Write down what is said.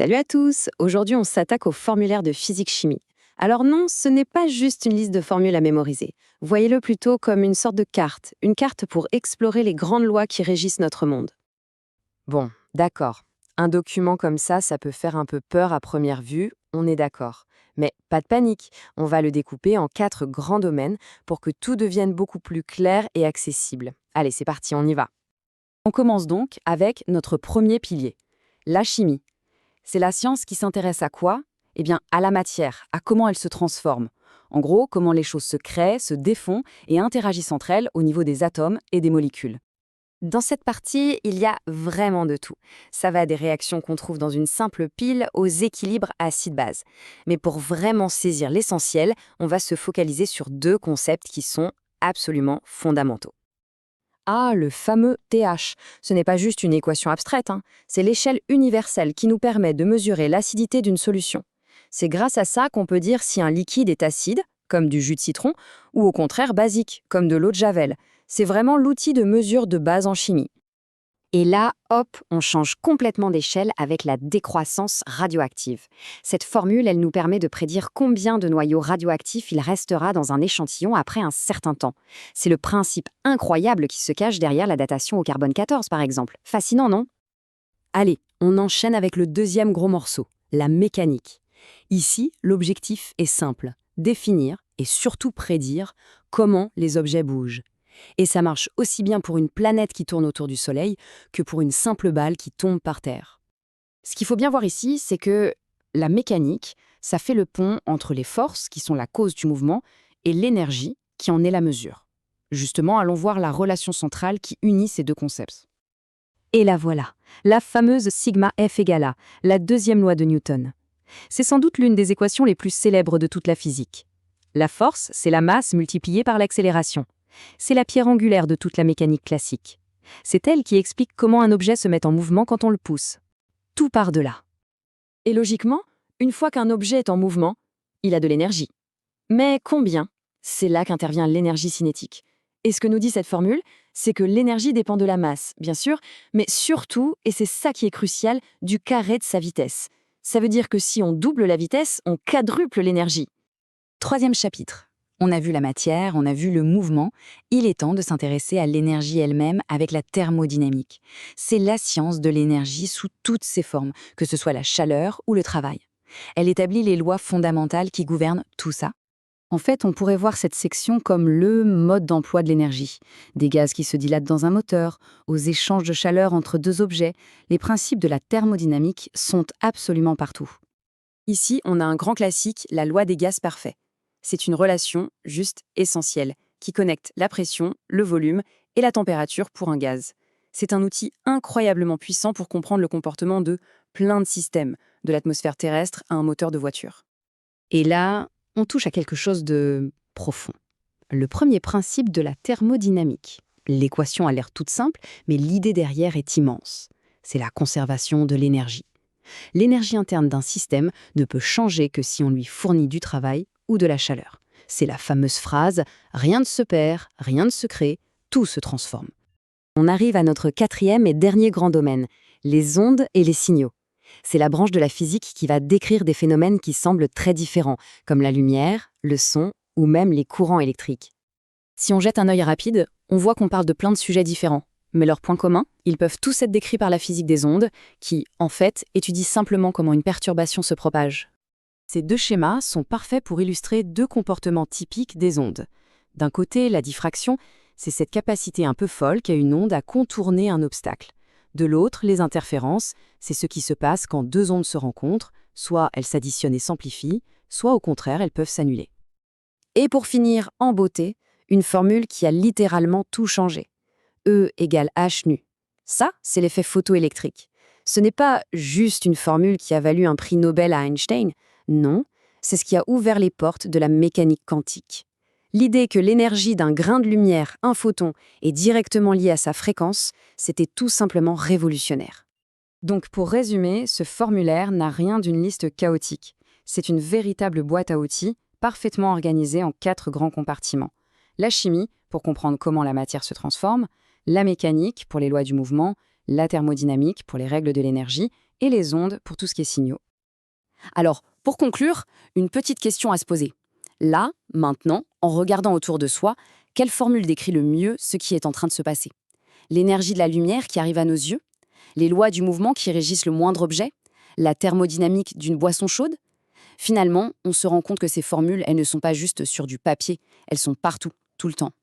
Salut à tous. Aujourd'hui, on s'attaque au formulaire de physique-chimie. Alors non, ce n'est pas juste une liste de formules à mémoriser. Voyez-le plutôt comme une sorte de carte, une carte pour explorer les grandes lois qui régissent notre monde. Bon, d'accord. Un document comme ça peut faire un peu peur à première vue, on est d'accord. Mais pas de panique, on va le découper en 4 grands domaines pour que tout devienne beaucoup plus clair et accessible. Allez, c'est parti, on y va. On commence donc avec notre premier pilier, la chimie. C'est la science qui s'intéresse à quoi? Eh bien, à la matière, à comment elle se transforme. En gros, comment les choses se créent, se défont et interagissent entre elles au niveau des atomes et des molécules. Dans cette partie, il y a vraiment de tout. Ça va des réactions qu'on trouve dans une simple pile aux équilibres acide-base. Mais pour vraiment saisir l'essentiel, on va se focaliser sur deux concepts qui sont absolument fondamentaux. Ah, le fameux TH. Ce n'est pas juste une équation abstraite, hein. C'est l'échelle universelle qui nous permet de mesurer l'acidité d'une solution. C'est grâce à ça qu'on peut dire si un liquide est acide, comme du jus de citron, ou au contraire basique, comme de l'eau de Javel. C'est vraiment l'outil de mesure de base en chimie. Et là, hop, on change complètement d'échelle avec la décroissance radioactive. Cette formule, elle nous permet de prédire combien de noyaux radioactifs il restera dans un échantillon après un certain temps. C'est le principe incroyable qui se cache derrière la datation au carbone 14, par exemple. Fascinant, non? Allez, on enchaîne avec le deuxième gros morceau, la mécanique. Ici, l'objectif est simple, définir et surtout prédire comment les objets bougent. Et ça marche aussi bien pour une planète qui tourne autour du Soleil que pour une simple balle qui tombe par terre. Ce qu'il faut bien voir ici, c'est que la mécanique, ça fait le pont entre les forces, qui sont la cause du mouvement, et l'énergie, qui en est la mesure. Justement, allons voir la relation centrale qui unit ces deux concepts. Et la voilà, la fameuse sigma F égale A, la deuxième loi de Newton. C'est sans doute l'une des équations les plus célèbres de toute la physique. La force, c'est la masse multipliée par l'accélération. C'est la pierre angulaire de toute la mécanique classique. C'est elle qui explique comment un objet se met en mouvement quand on le pousse. Tout part de là. Et logiquement, une fois qu'un objet est en mouvement, il a de l'énergie. Mais combien? C'est là qu'intervient l'énergie cinétique. Et ce que nous dit cette formule, c'est que l'énergie dépend de la masse, bien sûr, mais surtout, et c'est ça qui est crucial, du carré de sa vitesse. Ça veut dire que si on double la vitesse, on quadruple l'énergie. Troisième chapitre. On a vu la matière, on a vu le mouvement. Il est temps de s'intéresser à l'énergie elle-même avec la thermodynamique. C'est la science de l'énergie sous toutes ses formes, que ce soit la chaleur ou le travail. Elle établit les lois fondamentales qui gouvernent tout ça. En fait, on pourrait voir cette section comme le mode d'emploi de l'énergie. Des gaz qui se dilatent dans un moteur, aux échanges de chaleur entre deux objets, les principes de la thermodynamique sont absolument partout. Ici, on a un grand classique, la loi des gaz parfaits. C'est une relation juste essentielle qui connecte la pression, le volume et la température pour un gaz. C'est un outil incroyablement puissant pour comprendre le comportement de plein de systèmes, de l'atmosphère terrestre à un moteur de voiture. Et là, on touche à quelque chose de profond. Le premier principe de la thermodynamique. L'équation a l'air toute simple, mais l'idée derrière est immense. C'est la conservation de l'énergie. L'énergie interne d'un système ne peut changer que si on lui fournit du travail ou de la chaleur. C'est la fameuse phrase « rien ne se perd, rien ne se crée, tout se transforme ». On arrive à notre quatrième et dernier grand domaine, les ondes et les signaux. C'est la branche de la physique qui va décrire des phénomènes qui semblent très différents, comme la lumière, le son ou même les courants électriques. Si on jette un œil rapide, on voit qu'on parle de plein de sujets différents. Mais leurs points communs, ils peuvent tous être décrits par la physique des ondes, qui, en fait, étudie simplement comment une perturbation se propage. Ces deux schémas sont parfaits pour illustrer deux comportements typiques des ondes. D'un côté, la diffraction, c'est cette capacité un peu folle qu'a une onde à contourner un obstacle. De l'autre, les interférences, c'est ce qui se passe quand deux ondes se rencontrent, soit elles s'additionnent et s'amplifient, soit au contraire, elles peuvent s'annuler. Et pour finir, en beauté, une formule qui a littéralement tout changé. E égale H nu. Ça, c'est l'effet photoélectrique. Ce n'est pas juste une formule qui a valu un prix Nobel à Einstein, non, c'est ce qui a ouvert les portes de la mécanique quantique. L'idée que l'énergie d'un grain de lumière, un photon, est directement liée à sa fréquence, c'était tout simplement révolutionnaire. Donc pour résumer, ce formulaire n'a rien d'une liste chaotique. C'est une véritable boîte à outils, parfaitement organisée en 4 grands compartiments. La chimie, pour comprendre comment la matière se transforme, la mécanique, pour les lois du mouvement, la thermodynamique, pour les règles de l'énergie, et les ondes pour tout ce qui est signaux. Alors, pour conclure, une petite question à se poser. Là, maintenant, en regardant autour de soi, quelle formule décrit le mieux ce qui est en train de se passer? L'énergie de la lumière qui arrive à nos yeux? Les lois du mouvement qui régissent le moindre objet? La thermodynamique d'une boisson chaude? Finalement, on se rend compte que ces formules, elles ne sont pas juste sur du papier, elles sont partout, tout le temps.